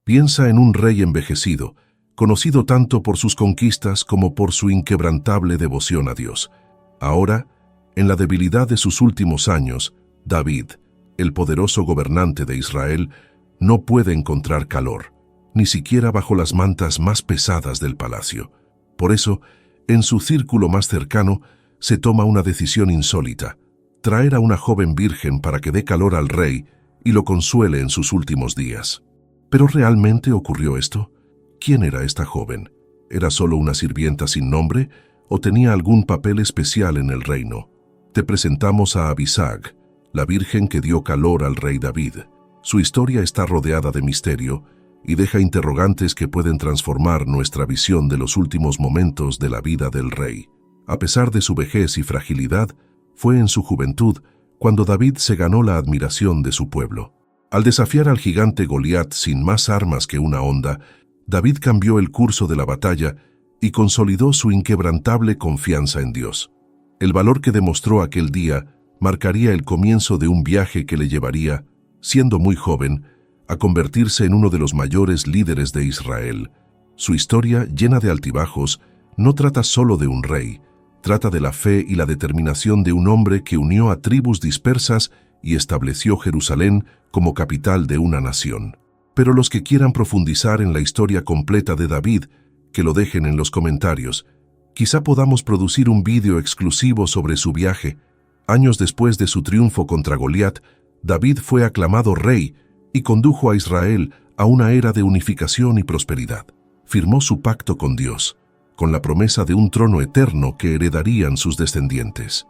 Piensa en un rey envejecido, conocido tanto por sus conquistas como por su inquebrantable devoción a Dios. Ahora, en la debilidad de sus últimos años, David, el poderoso gobernante de Israel, no puede encontrar calor, ni siquiera bajo las mantas más pesadas del palacio. Por eso, en su círculo más cercano, se toma una decisión insólita: traer a una joven virgen para que dé calor al rey y lo consuele en sus últimos días. ¿Pero realmente ocurrió esto? ¿Quién era esta joven? ¿Era solo una sirvienta sin nombre o tenía algún papel especial en el reino? Te presentamos a Abisag, la virgen que dio calor al rey David. Su historia está rodeada de misterio y deja interrogantes que pueden transformar nuestra visión de los últimos momentos de la vida del rey. A pesar de su vejez y fragilidad, fue en su juventud cuando David se ganó la admiración de su pueblo. Al desafiar al gigante Goliat sin más armas que una honda, David cambió el curso de la batalla y consolidó su inquebrantable confianza en Dios. El valor que demostró aquel día marcaría el comienzo de un viaje que le llevaría, siendo muy joven, a convertirse en uno de los mayores líderes de Israel. Su historia, llena de altibajos, no trata solo de un rey, trata de la fe y la determinación de un hombre que unió a tribus dispersas y estableció Jerusalén como capital de una nación. Pero los que quieran profundizar en la historia completa de David, que lo dejen en los comentarios. Quizá podamos producir un vídeo exclusivo sobre su viaje. Años después de su triunfo contra Goliat, David fue aclamado rey y condujo a Israel a una era de unificación y prosperidad. Firmó su pacto con Dios, con la promesa de un trono eterno que heredarían sus descendientes.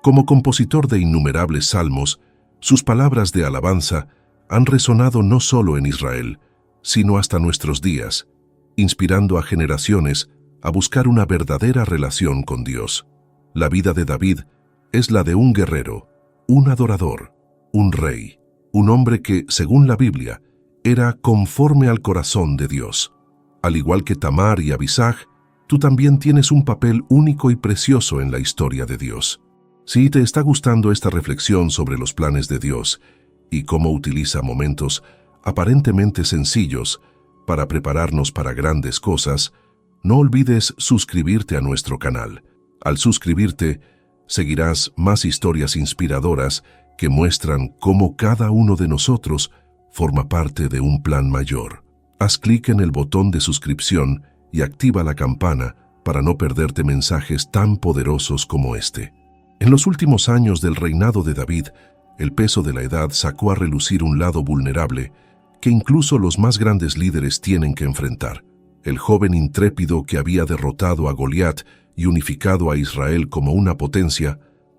Como compositor de innumerables salmos, sus palabras de alabanza han resonado no solo en Israel, sino hasta nuestros días, inspirando a generaciones a buscar una verdadera relación con Dios. La vida de David es la de un guerrero, un adorador, un rey, un hombre que, según la Biblia, era conforme al corazón de Dios. Al igual que Tamar y Abisag, tú también tienes un papel único y precioso en la historia de Dios. Si te está gustando esta reflexión sobre los planes de Dios y cómo utiliza momentos aparentemente sencillos para prepararnos para grandes cosas, no olvides suscribirte a nuestro canal. Al suscribirte, seguirás más historias inspiradoras que muestran cómo cada uno de nosotros forma parte de un plan mayor. Haz clic en el botón de suscripción y activa la campana para no perderte mensajes tan poderosos como este. En los últimos años del reinado de David, el peso de la edad sacó a relucir un lado vulnerable que incluso los más grandes líderes tienen que enfrentar. El joven intrépido que había derrotado a Goliat y unificado a Israel como una potencia,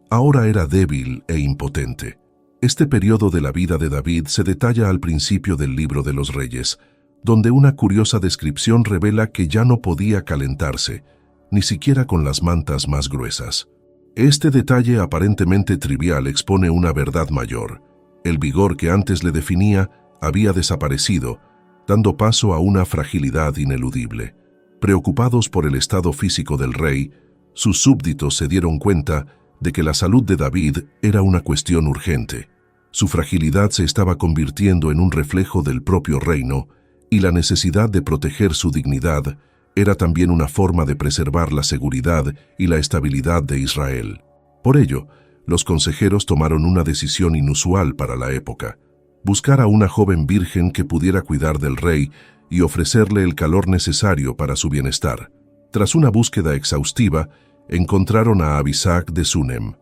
ahora era débil e impotente. Este periodo de la vida de David se detalla al principio del libro de los Reyes, donde una curiosa descripción revela que ya no podía calentarse, ni siquiera con las mantas más gruesas. Este detalle aparentemente trivial expone una verdad mayor. El vigor que antes le definía había desaparecido, dando paso a una fragilidad ineludible. Preocupados por el estado físico del rey, sus súbditos se dieron cuenta de que la salud de David era una cuestión urgente. Su fragilidad se estaba convirtiendo en un reflejo del propio reino, y la necesidad de proteger su dignidad era también una forma de preservar la seguridad y la estabilidad de Israel. Por ello, los consejeros tomaron una decisión inusual para la época: buscar a una joven virgen que pudiera cuidar del rey y ofrecerle el calor necesario para su bienestar. Tras una búsqueda exhaustiva, encontraron a Abisag de Sunem.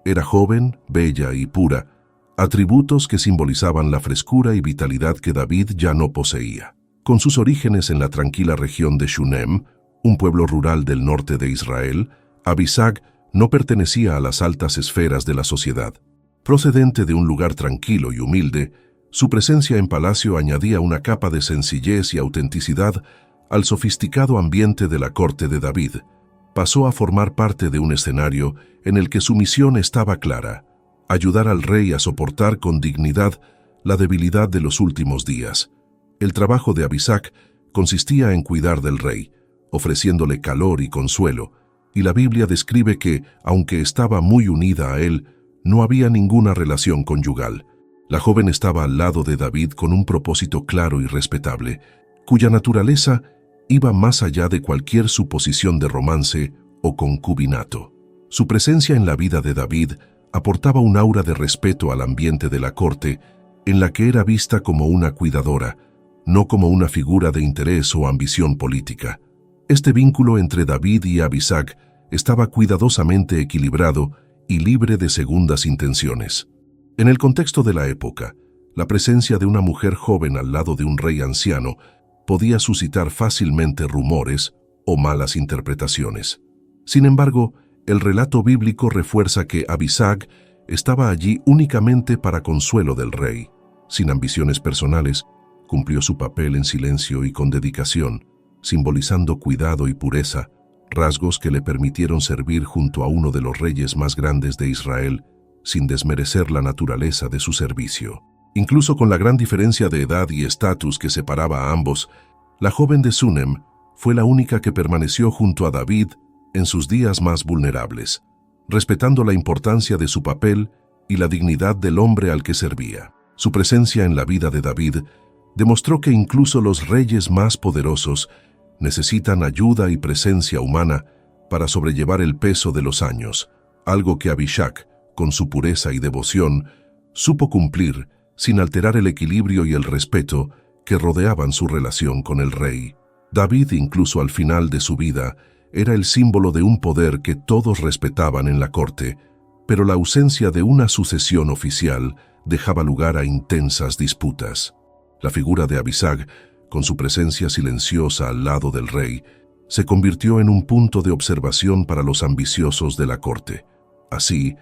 Era joven, bella y pura, atributos que simbolizaban la frescura y vitalidad que David ya no poseía. Con sus orígenes en la tranquila región de Shunem, un pueblo rural del norte de Israel, Abisag no pertenecía a las altas esferas de la sociedad. Procedente de un lugar tranquilo y humilde, su presencia en palacio añadía una capa de sencillez y autenticidad al sofisticado ambiente de la corte de David. Pasó a formar parte de un escenario en el que su misión estaba clara: ayudar al rey a soportar con dignidad la debilidad de los últimos días. El trabajo de Abisag consistía en cuidar del rey, ofreciéndole calor y consuelo, y la Biblia describe que, aunque estaba muy unida a él, no había ninguna relación conyugal. La joven estaba al lado de David con un propósito claro y respetable, cuya naturaleza iba más allá de cualquier suposición de romance o concubinato. Su presencia en la vida de David aportaba un aura de respeto al ambiente de la corte, en la que era vista como una cuidadora, no como una figura de interés o ambición política. Este vínculo entre David y Abisag estaba cuidadosamente equilibrado y libre de segundas intenciones. En el contexto de la época, la presencia de una mujer joven al lado de un rey anciano podía suscitar fácilmente rumores o malas interpretaciones. Sin embargo, el relato bíblico refuerza que Abisag estaba allí únicamente para consuelo del rey. Sin ambiciones personales, cumplió su papel en silencio y con dedicación, simbolizando cuidado y pureza, rasgos que le permitieron servir junto a uno de los reyes más grandes de Israel, sin desmerecer la naturaleza de su servicio. Incluso con la gran diferencia de edad y estatus que separaba a ambos, la joven de Sunem fue la única que permaneció junto a David en sus días más vulnerables, respetando la importancia de su papel y la dignidad del hombre al que servía. Su presencia en la vida de David demostró que incluso los reyes más poderosos necesitan ayuda y presencia humana para sobrellevar el peso de los años, algo que Abishag, con su pureza y devoción, supo cumplir sin alterar el equilibrio y el respeto que rodeaban su relación con el rey. David, incluso al final de su vida, era el símbolo de un poder que todos respetaban en la corte, pero la ausencia de una sucesión oficial dejaba lugar a intensas disputas. La figura de Abisag, con su presencia silenciosa al lado del rey, se convirtió en un punto de observación para los ambiciosos de la corte. Así,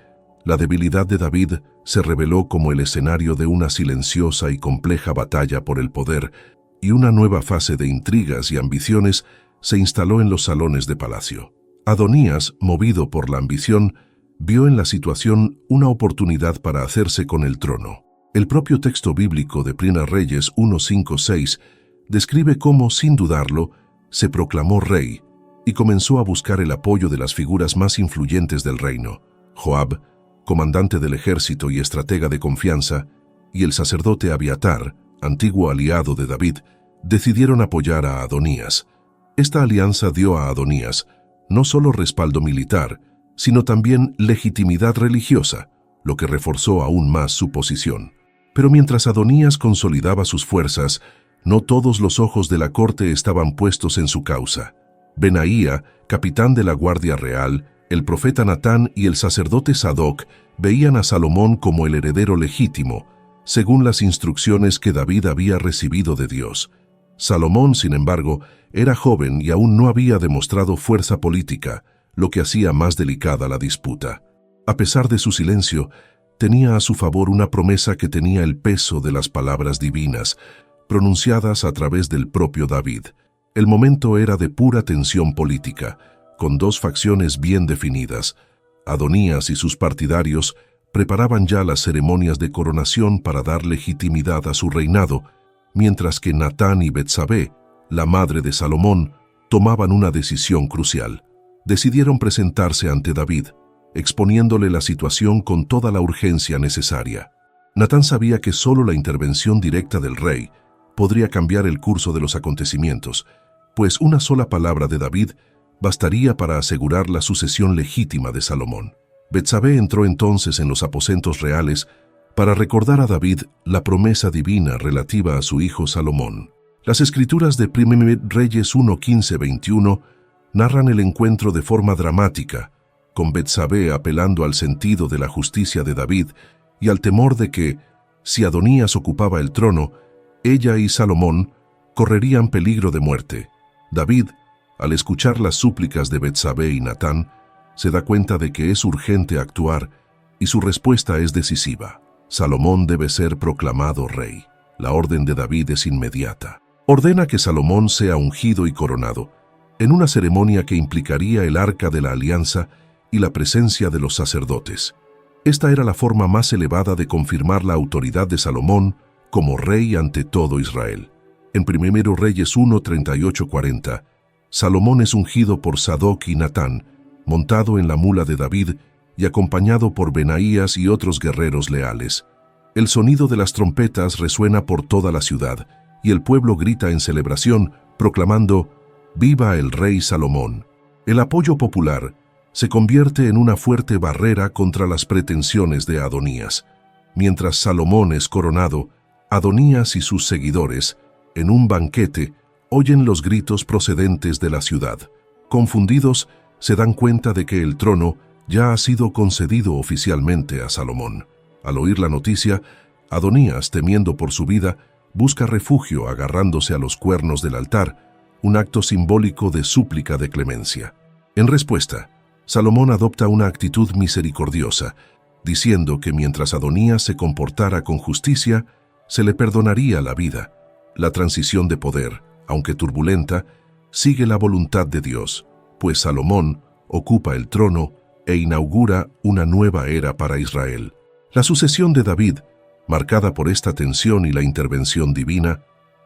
la debilidad de David se reveló como el escenario de una silenciosa y compleja batalla por el poder, y una nueva fase de intrigas y ambiciones se instaló en los salones de palacio. Adonías, movido por la ambición, vio en la situación una oportunidad para hacerse con el trono. El propio texto bíblico de Primera Reyes 1:5-6 describe cómo, sin dudarlo, se proclamó rey y comenzó a buscar el apoyo de las figuras más influyentes del reino: Joab, comandante del ejército y estratega de confianza, y el sacerdote Abiatar, antiguo aliado de David, decidieron apoyar a Adonías. Esta alianza dio a Adonías no solo respaldo militar, sino también legitimidad religiosa, lo que reforzó aún más su posición. Pero mientras Adonías consolidaba sus fuerzas, no todos los ojos de la corte estaban puestos en su causa. Benaía, capitán de la Guardia Real, el profeta Natán y el sacerdote Sadoc veían a Salomón como el heredero legítimo, según las instrucciones que David había recibido de Dios. Salomón, sin embargo, era joven y aún no había demostrado fuerza política, lo que hacía más delicada la disputa. A pesar de su silencio, tenía a su favor una promesa que tenía el peso de las palabras divinas, pronunciadas a través del propio David. El momento era de pura tensión política, con dos facciones bien definidas. Adonías y sus partidarios preparaban ya las ceremonias de coronación para dar legitimidad a su reinado, mientras que Natán y Betsabé, la madre de Salomón, tomaban una decisión crucial. Decidieron presentarse ante David, exponiéndole la situación con toda la urgencia necesaria. Natán sabía que solo la intervención directa del rey podría cambiar el curso de los acontecimientos, pues una sola palabra de David bastaría para asegurar la sucesión legítima de Salomón. Betsabé entró entonces en los aposentos reales para recordar a David la promesa divina relativa a su hijo Salomón. Las escrituras de Primera Reyes 1:15-21 narran el encuentro de forma dramática, con Betsabé apelando al sentido de la justicia de David y al temor de que, si Adonías ocupaba el trono, ella y Salomón correrían peligro de muerte. David, al escuchar las súplicas de Betsabé y Natán, se da cuenta de que es urgente actuar y su respuesta es decisiva. Salomón debe ser proclamado rey. La orden de David es inmediata. Ordena que Salomón sea ungido y coronado, en una ceremonia que implicaría el arca de la alianza y la presencia de los sacerdotes. Esta era la forma más elevada de confirmar la autoridad de Salomón como rey ante todo Israel. En 1 Reyes 1:38-40, Salomón es ungido por Sadoc y Natán, montado en la mula de David y acompañado por Benaías y otros guerreros leales. El sonido de las trompetas resuena por toda la ciudad, y el pueblo grita en celebración, proclamando «¡Viva el rey Salomón!». El apoyo popular se convierte en una fuerte barrera contra las pretensiones de Adonías. Mientras Salomón es coronado, Adonías y sus seguidores, en un banquete, oyen los gritos procedentes de la ciudad. Confundidos, se dan cuenta de que el trono ya ha sido concedido oficialmente a Salomón. Al oír la noticia, Adonías, temiendo por su vida, busca refugio agarrándose a los cuernos del altar, un acto simbólico de súplica de clemencia. En respuesta, Salomón adopta una actitud misericordiosa, diciendo que mientras Adonías se comportara con justicia, se le perdonaría la vida. La transición de poder, aunque turbulenta, sigue la voluntad de Dios, pues Salomón ocupa el trono e inaugura una nueva era para Israel. La sucesión de David, marcada por esta tensión y la intervención divina,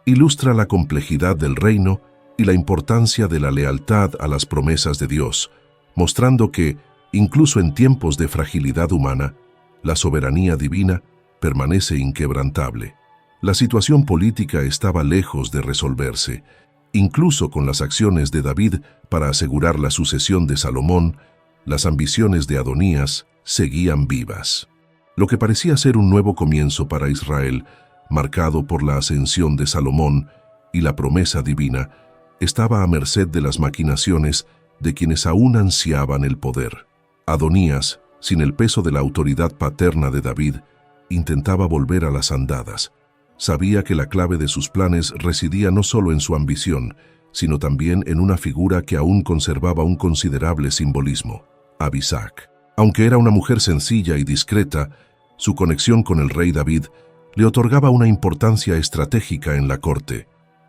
ilustra la complejidad del reino y la importancia de la lealtad a las promesas de Dios, mostrando que, incluso en tiempos de fragilidad humana, la soberanía divina permanece inquebrantable. La situación política estaba lejos de resolverse. Incluso con las acciones de David para asegurar la sucesión de Salomón, las ambiciones de Adonías seguían vivas. Lo que parecía ser un nuevo comienzo para Israel, marcado por la ascensión de Salomón y la promesa divina, estaba a merced de las maquinaciones de quienes aún ansiaban el poder. Adonías, sin el peso de la autoridad paterna de David, intentaba volver a las andadas. Sabía que la clave de sus planes residía no solo en su ambición, sino también en una figura que aún conservaba un considerable simbolismo: Abisag. Aunque era una mujer sencilla y discreta, su conexión con el rey David le otorgaba una importancia estratégica en la corte.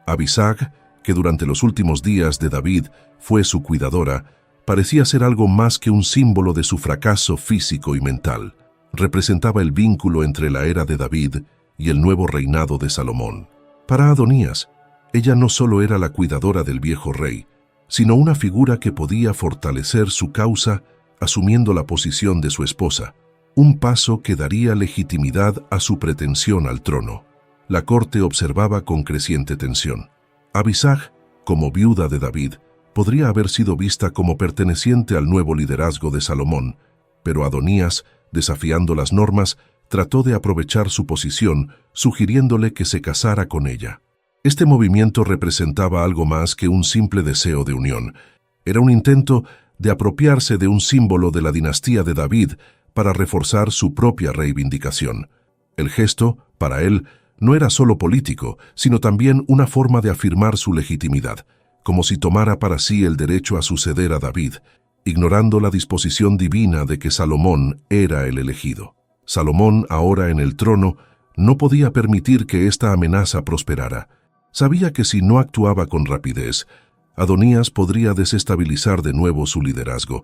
Abisag, que durante los últimos días de David fue su cuidadora, parecía ser algo más que un símbolo de su fracaso físico y mental. Representaba el vínculo entre la era de David y el nuevo reinado de Salomón. Para Adonías, ella no solo era la cuidadora del viejo rey, sino una figura que podía fortalecer su causa asumiendo la posición de su esposa, un paso que daría legitimidad a su pretensión al trono. La corte observaba con creciente tensión. Abisag, como viuda de David, podría haber sido vista como perteneciente al nuevo liderazgo de Salomón, pero Adonías, desafiando las normas, trató de aprovechar su posición, sugiriéndole que se casara con ella. Este movimiento representaba algo más que un simple deseo de unión. Era un intento de apropiarse de un símbolo de la dinastía de David para reforzar su propia reivindicación. El gesto, para él, no era solo político, sino también una forma de afirmar su legitimidad, como si tomara para sí el derecho a suceder a David, ignorando la disposición divina de que Salomón era el elegido. Salomón, ahora en el trono, no podía permitir que esta amenaza prosperara. Sabía que si no actuaba con rapidez, Adonías podría desestabilizar de nuevo su liderazgo,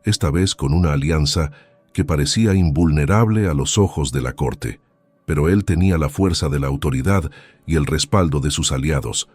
esta vez con una alianza que parecía invulnerable a los ojos de la corte. Pero él tenía la fuerza de la autoridad y el respaldo de sus aliados,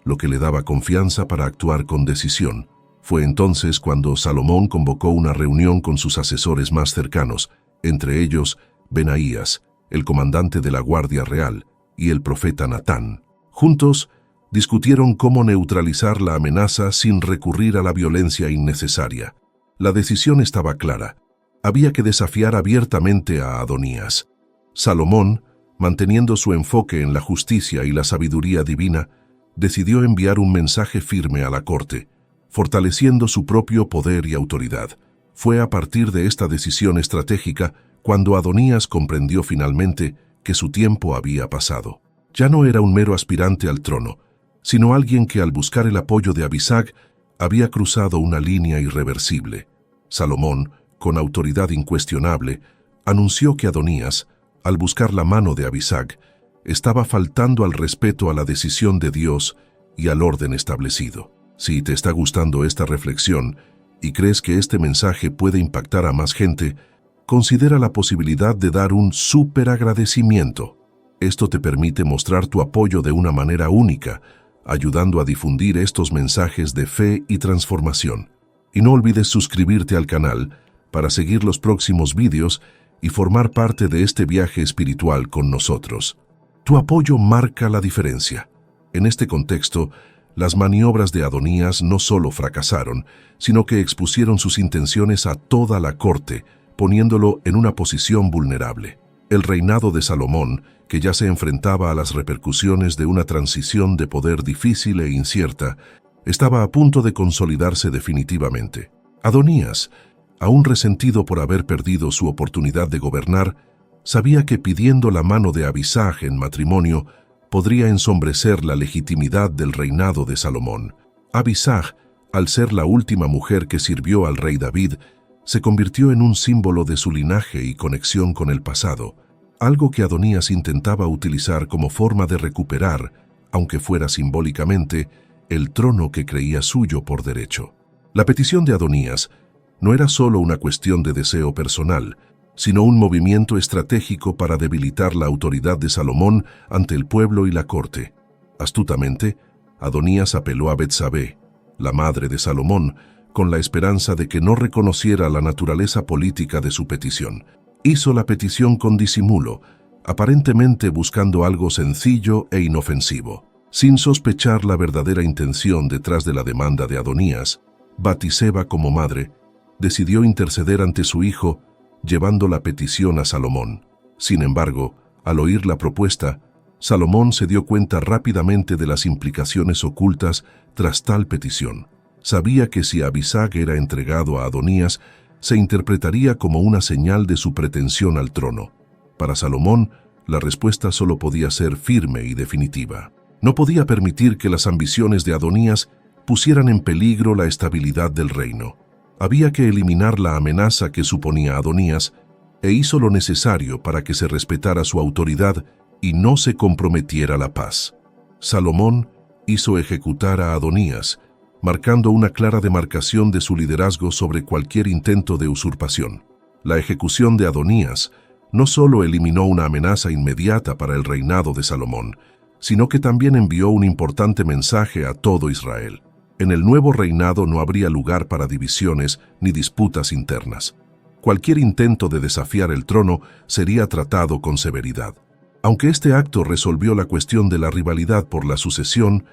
lo que le daba confianza para actuar con decisión. Fue entonces cuando Salomón convocó una reunión con sus asesores más cercanos, entre ellos Benaías, el comandante de la Guardia Real, y el profeta Natán. Juntos, discutieron cómo neutralizar la amenaza sin recurrir a la violencia innecesaria. La decisión estaba clara. Había que desafiar abiertamente a Adonías. Salomón, manteniendo su enfoque en la justicia y la sabiduría divina, decidió enviar un mensaje firme a la corte, fortaleciendo su propio poder y autoridad. Fue a partir de esta decisión estratégica cuando Adonías comprendió finalmente que su tiempo había pasado. Ya no era un mero aspirante al trono, sino alguien que al buscar el apoyo de Abisag había cruzado una línea irreversible. Salomón, con autoridad incuestionable, anunció que Adonías, al buscar la mano de Abisag, estaba faltando al respeto a la decisión de Dios y al orden establecido. Si te está gustando esta reflexión y crees que este mensaje puede impactar a más gente, considera la posibilidad de dar un súper agradecimiento. Esto te permite mostrar tu apoyo de una manera única, ayudando a difundir estos mensajes de fe y transformación. Y no olvides suscribirte al canal para seguir los próximos vídeos y formar parte de este viaje espiritual con nosotros. Tu apoyo marca la diferencia. En este contexto, las maniobras de Adonías no solo fracasaron, sino que expusieron sus intenciones a toda la corte, poniéndolo en una posición vulnerable. El reinado de Salomón, que ya se enfrentaba a las repercusiones de una transición de poder difícil e incierta, estaba a punto de consolidarse definitivamente. Adonías, aún resentido por haber perdido su oportunidad de gobernar, sabía que pidiendo la mano de Abisag en matrimonio podría ensombrecer la legitimidad del reinado de Salomón. Abisag, al ser la última mujer que sirvió al rey David, se convirtió en un símbolo de su linaje y conexión con el pasado, algo que Adonías intentaba utilizar como forma de recuperar, aunque fuera simbólicamente, el trono que creía suyo por derecho. La petición de Adonías no era solo una cuestión de deseo personal, sino un movimiento estratégico para debilitar la autoridad de Salomón ante el pueblo y la corte. Astutamente, Adonías apeló a Betsabé, la madre de Salomón, con la esperanza de que no reconociera la naturaleza política de su petición. Hizo la petición con disimulo, aparentemente buscando algo sencillo e inofensivo. Sin sospechar la verdadera intención detrás de la demanda de Adonías, Batseba, como madre, decidió interceder ante su hijo, llevando la petición a Salomón. Sin embargo, al oír la propuesta, Salomón se dio cuenta rápidamente de las implicaciones ocultas tras tal petición. Sabía que si Abisag era entregado a Adonías, se interpretaría como una señal de su pretensión al trono. Para Salomón, la respuesta solo podía ser firme y definitiva. No podía permitir que las ambiciones de Adonías pusieran en peligro la estabilidad del reino. Había que eliminar la amenaza que suponía Adonías e hizo lo necesario para que se respetara su autoridad y no se comprometiera la paz. Salomón hizo ejecutar a Adonías, marcando una clara demarcación de su liderazgo sobre cualquier intento de usurpación. La ejecución de Adonías no solo eliminó una amenaza inmediata para el reinado de Salomón, sino que también envió un importante mensaje a todo Israel. En el nuevo reinado no habría lugar para divisiones ni disputas internas. Cualquier intento de desafiar el trono sería tratado con severidad. Aunque este acto resolvió la cuestión de la rivalidad por la sucesión,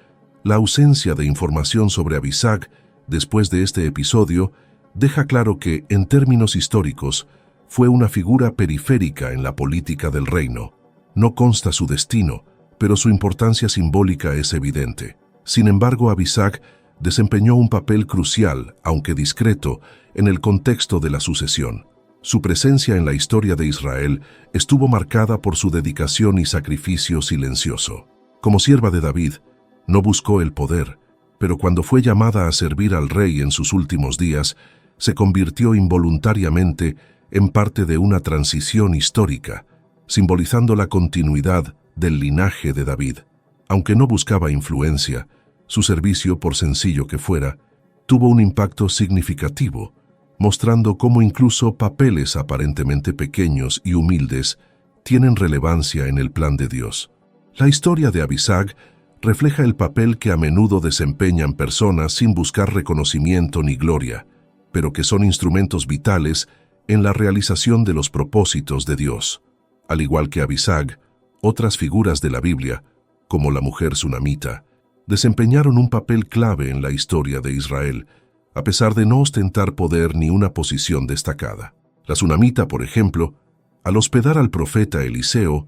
la ausencia de información sobre Abisag después de este episodio deja claro que, en términos históricos, fue una figura periférica en la política del reino. No consta su destino, pero su importancia simbólica es evidente. Sin embargo, Abisag desempeñó un papel crucial, aunque discreto, en el contexto de la sucesión. Su presencia en la historia de Israel estuvo marcada por su dedicación y sacrificio silencioso. Como sierva de David, no buscó el poder, pero cuando fue llamada a servir al rey en sus últimos días, se convirtió involuntariamente en parte de una transición histórica, simbolizando la continuidad del linaje de David. Aunque no buscaba influencia, su servicio, por sencillo que fuera, tuvo un impacto significativo, mostrando cómo incluso papeles aparentemente pequeños y humildes tienen relevancia en el plan de Dios. La historia de Abisag refleja el papel que a menudo desempeñan personas sin buscar reconocimiento ni gloria, pero que son instrumentos vitales en la realización de los propósitos de Dios. Al igual que Abisag, otras figuras de la Biblia, como la mujer sunamita, desempeñaron un papel clave en la historia de Israel, a pesar de no ostentar poder ni una posición destacada. La sunamita, por ejemplo, al hospedar al profeta Eliseo,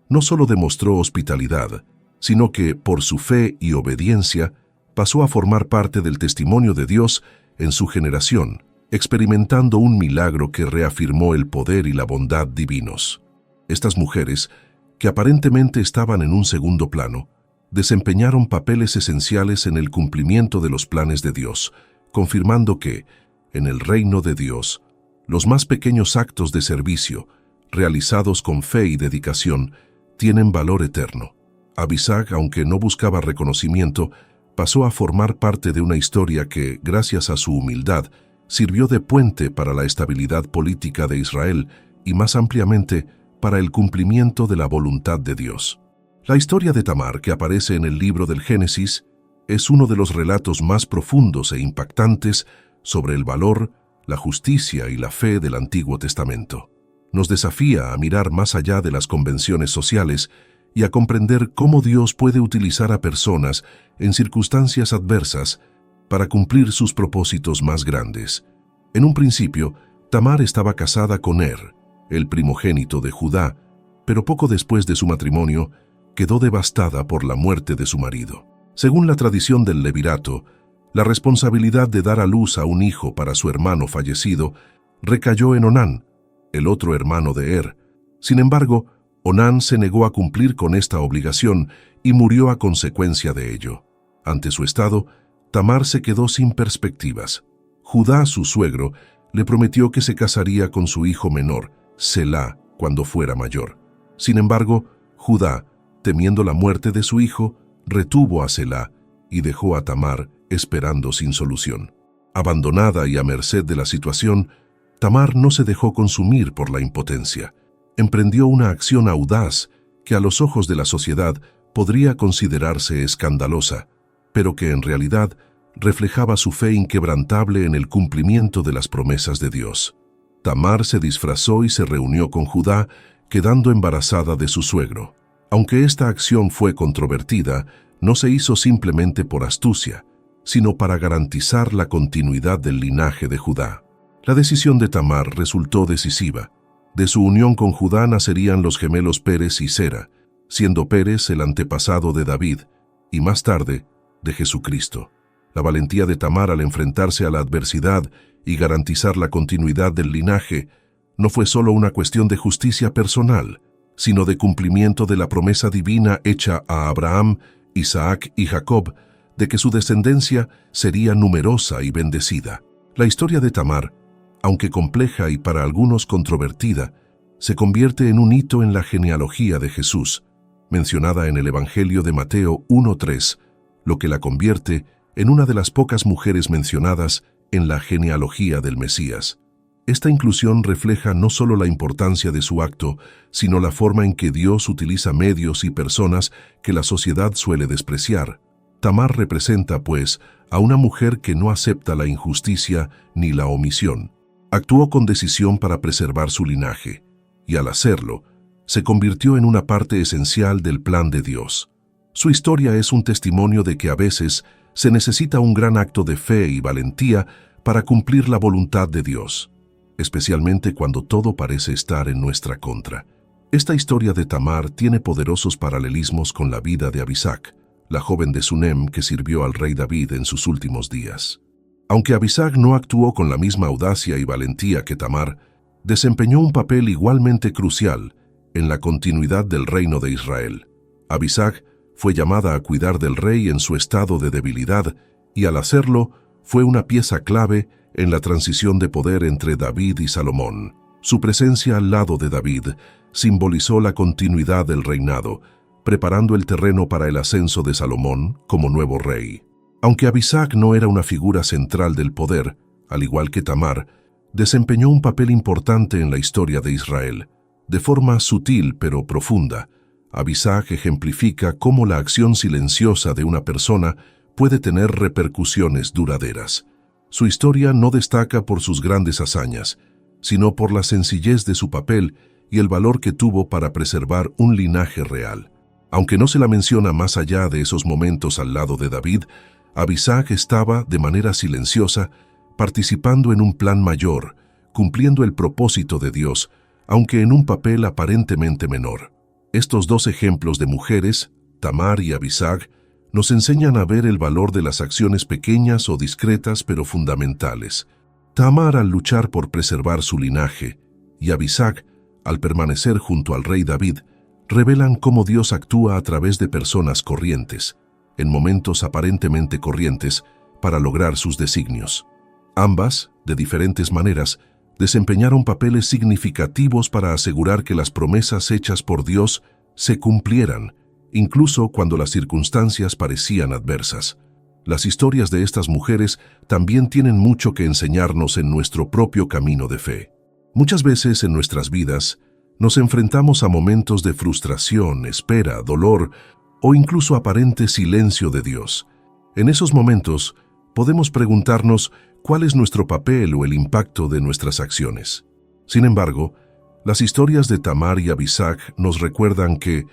no solo demostró hospitalidad, sino que, por su fe y obediencia, pasó a formar parte del testimonio de Dios en su generación, experimentando un milagro que reafirmó el poder y la bondad divinos. Estas mujeres, que aparentemente estaban en un segundo plano, desempeñaron papeles esenciales en el cumplimiento de los planes de Dios, confirmando que, en el reino de Dios, los más pequeños actos de servicio, realizados con fe y dedicación, tienen valor eterno. Abisag, aunque no buscaba reconocimiento, pasó a formar parte de una historia que, gracias a su humildad, sirvió de puente para la estabilidad política de Israel y, más ampliamente, para el cumplimiento de la voluntad de Dios. La historia de Tamar, que aparece en el libro del Génesis, es uno de los relatos más profundos e impactantes sobre el valor, la justicia y la fe del Antiguo Testamento. nos desafía a mirar más allá de las convenciones sociales y a comprender cómo Dios puede utilizar a personas en circunstancias adversas para cumplir sus propósitos más grandes. En un principio, Tamar estaba casada con el primogénito de Judá, pero poco después de su matrimonio, quedó devastada por la muerte de su marido. Según la tradición del Levirato, la responsabilidad de dar a luz a un hijo para su hermano fallecido recayó en Onán, el otro hermano de Sin embargo, Onán se negó a cumplir con esta obligación y murió a consecuencia de ello. Ante su estado, Tamar se quedó sin perspectivas. Judá, su suegro, le prometió que se casaría con su hijo menor, Selá, cuando fuera mayor. Sin embargo, Judá, temiendo la muerte de su hijo, retuvo a Selá y dejó a Tamar esperando sin solución. Abandonada y a merced de la situación, Tamar no se dejó consumir por la impotencia. Emprendió una acción audaz que a los ojos de la sociedad podría considerarse escandalosa, pero que en realidad reflejaba su fe inquebrantable en el cumplimiento de las promesas de Dios. Tamar se disfrazó y se reunió con Judá, quedando embarazada de su suegro. Aunque esta acción fue controvertida, no se hizo simplemente por astucia, sino para garantizar la continuidad del linaje de Judá. La decisión de Tamar resultó decisiva. De su unión con Judá nacerían los gemelos Pérez y Zera, siendo Pérez el antepasado de David, y más tarde, de Jesucristo. La valentía de Tamar al enfrentarse a la adversidad y garantizar la continuidad del linaje no fue solo una cuestión de justicia personal, sino de cumplimiento de la promesa divina hecha a Abraham, Isaac y Jacob, de que su descendencia sería numerosa y bendecida. La historia de Tamar, aunque compleja y para algunos controvertida, se convierte en un hito en la genealogía de Jesús, mencionada en el Evangelio de Mateo 1:3, lo que la convierte en una de las pocas mujeres mencionadas en la genealogía del Mesías. Esta inclusión refleja no solo la importancia de su acto, sino la forma en que Dios utiliza medios y personas que la sociedad suele despreciar. Tamar representa, pues, a una mujer que no acepta la injusticia ni la omisión. Actuó con decisión para preservar su linaje, y al hacerlo, se convirtió en una parte esencial del plan de Dios. Su historia es un testimonio de que a veces se necesita un gran acto de fe y valentía para cumplir la voluntad de Dios, especialmente cuando todo parece estar en nuestra contra. Esta historia de Tamar tiene poderosos paralelismos con la vida de Abisag, la joven de Sunem que sirvió al rey David en sus últimos días. Aunque Abisag no actuó con la misma audacia y valentía que Tamar, desempeñó un papel igualmente crucial en la continuidad del reino de Israel. Abisag fue llamada a cuidar del rey en su estado de debilidad y al hacerlo fue una pieza clave en la transición de poder entre David y Salomón. Su presencia al lado de David simbolizó la continuidad del reinado, preparando el terreno para el ascenso de Salomón como nuevo rey. Aunque Abisag no era una figura central del poder, al igual que Tamar, desempeñó un papel importante en la historia de Israel. De forma sutil pero profunda, Abisag ejemplifica cómo la acción silenciosa de una persona puede tener repercusiones duraderas. Su historia no destaca por sus grandes hazañas, sino por la sencillez de su papel y el valor que tuvo para preservar un linaje real. Aunque no se la menciona más allá de esos momentos al lado de David, Abisag estaba, de manera silenciosa, participando en un plan mayor, cumpliendo el propósito de Dios, aunque en un papel aparentemente menor. Estos dos ejemplos de mujeres, Tamar y Abisag, nos enseñan a ver el valor de las acciones pequeñas o discretas pero fundamentales. Tamar al luchar por preservar su linaje, y Abisag, al permanecer junto al rey David, revelan cómo Dios actúa a través de personas corrientes, en momentos aparentemente corrientes, para lograr sus designios. Ambas, de diferentes maneras, desempeñaron papeles significativos para asegurar que las promesas hechas por Dios se cumplieran, incluso cuando las circunstancias parecían adversas. Las historias de estas mujeres también tienen mucho que enseñarnos en nuestro propio camino de fe. Muchas veces en nuestras vidas nos enfrentamos a momentos de frustración, espera, dolor o incluso aparente silencio de Dios. En esos momentos podemos preguntarnos cuál es nuestro papel o el impacto de nuestras acciones. Sin embargo, Las historias de Tamar y Abisag nos recuerdan que,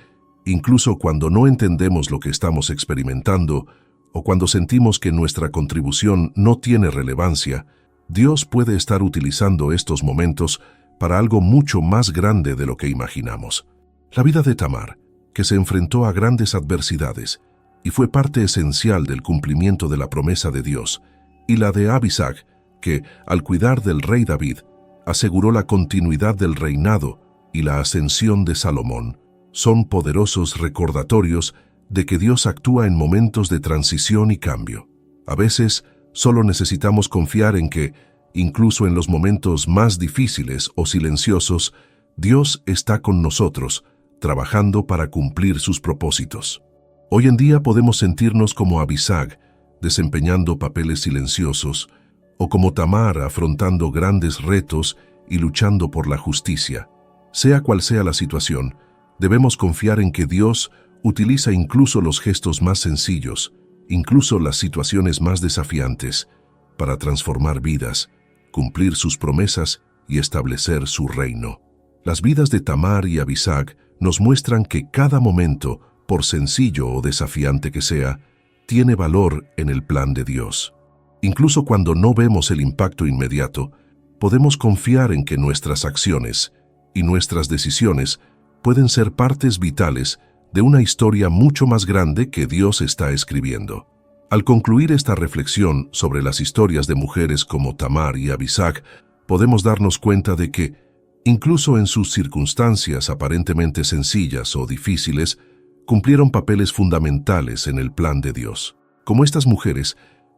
incluso cuando no entendemos lo que estamos experimentando, o cuando sentimos que nuestra contribución no tiene relevancia, Dios puede estar utilizando estos momentos para algo mucho más grande de lo que imaginamos. La vida de Tamar, que se enfrentó a grandes adversidades y fue parte esencial del cumplimiento de la promesa de Dios, y la de Abisag, que, al cuidar del rey David, aseguró la continuidad del reinado y la ascensión de Salomón, son poderosos recordatorios de que Dios actúa en momentos de transición y cambio. A veces, solo necesitamos confiar en que, incluso en los momentos más difíciles o silenciosos, Dios está con nosotros, trabajando para cumplir sus propósitos. Hoy en día podemos sentirnos como Abisag, desempeñando papeles silenciosos, o como Tamar afrontando grandes retos y luchando por la justicia. Sea cual sea la situación, debemos confiar en que Dios utiliza incluso los gestos más sencillos, incluso las situaciones más desafiantes, para transformar vidas, cumplir sus promesas y establecer su reino. Las vidas de Tamar y Abisag nos muestran que cada momento, por sencillo o desafiante que sea, tiene valor en el plan de Dios. Incluso cuando no vemos el impacto inmediato, podemos confiar en que nuestras acciones y nuestras decisiones pueden ser partes vitales de una historia mucho más grande que Dios está escribiendo. Al concluir esta reflexión sobre las historias de mujeres como Tamar y Abisag, podemos darnos cuenta de que, incluso en sus circunstancias aparentemente sencillas o difíciles, cumplieron papeles fundamentales en el plan de Dios. Como estas mujeres,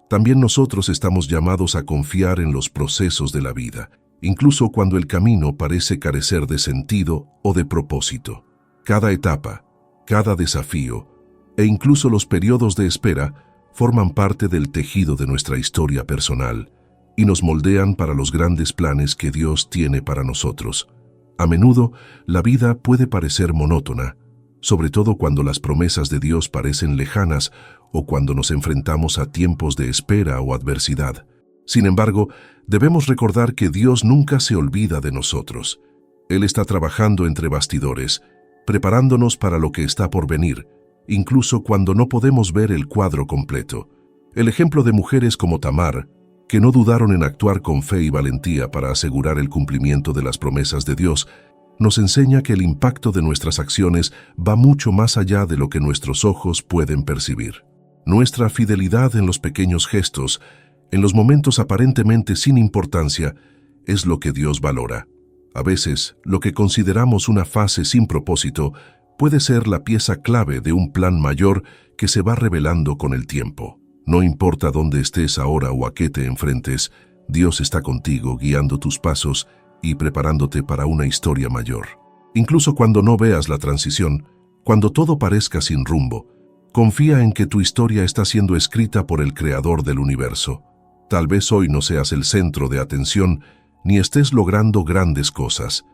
también nosotros estamos llamados a confiar en los procesos de la vida, incluso cuando el camino parece carecer de sentido o de propósito. Cada etapa, cada desafío, e incluso los periodos de espera, forman parte del tejido de nuestra historia personal y nos moldean para los grandes planes que Dios tiene para nosotros. A menudo, la vida puede parecer monótona, sobre todo cuando las promesas de Dios parecen lejanas o cuando nos enfrentamos a tiempos de espera o adversidad. Sin embargo, debemos recordar que Dios nunca se olvida de nosotros. Él está trabajando entre bastidores, preparándonos para lo que está por venir, incluso cuando no podemos ver el cuadro completo. El ejemplo de mujeres como Tamar, que no dudaron en actuar con fe y valentía para asegurar el cumplimiento de las promesas de Dios, nos enseña que el impacto de nuestras acciones va mucho más allá de lo que nuestros ojos pueden percibir. Nuestra fidelidad en los pequeños gestos, en los momentos aparentemente sin importancia, es lo que Dios valora. A veces, lo que consideramos una fase sin propósito puede ser la pieza clave de un plan mayor que se va revelando con el tiempo. No importa dónde estés ahora o a qué te enfrentes, Dios está contigo, guiando tus pasos y preparándote para una historia mayor. Incluso cuando no veas la transición, cuando todo parezca sin rumbo, confía en que tu historia está siendo escrita por el Creador del universo. Tal vez hoy no seas el centro de atención, ni estés logrando grandes cosas.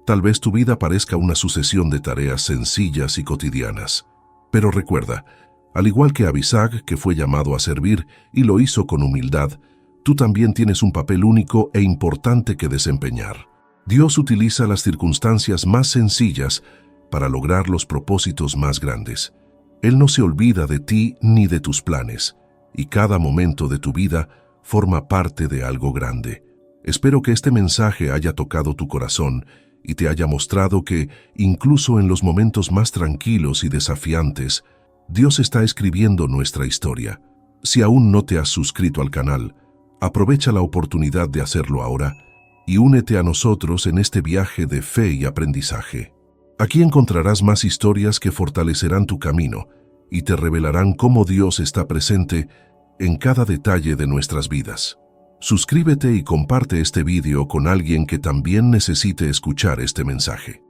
Tal vez tu vida parezca una sucesión de tareas sencillas y cotidianas. Pero recuerda, al igual que Abisag, que fue llamado a servir y lo hizo con humildad, tú también tienes un papel único e importante que desempeñar. Dios utiliza las circunstancias más sencillas para lograr los propósitos más grandes. Él no se olvida de ti ni de tus planes, y cada momento de tu vida forma parte de algo grande. Espero que este mensaje haya tocado tu corazón y te haya mostrado que, incluso en los momentos más tranquilos y desafiantes, Dios está escribiendo nuestra historia. Si aún no te has suscrito al canal, aprovecha la oportunidad de hacerlo ahora y únete a nosotros en este viaje de fe y aprendizaje. Aquí encontrarás más historias que fortalecerán tu camino y te revelarán cómo Dios está presente en cada detalle de nuestras vidas. Suscríbete y comparte este vídeo con alguien que también necesite escuchar este mensaje.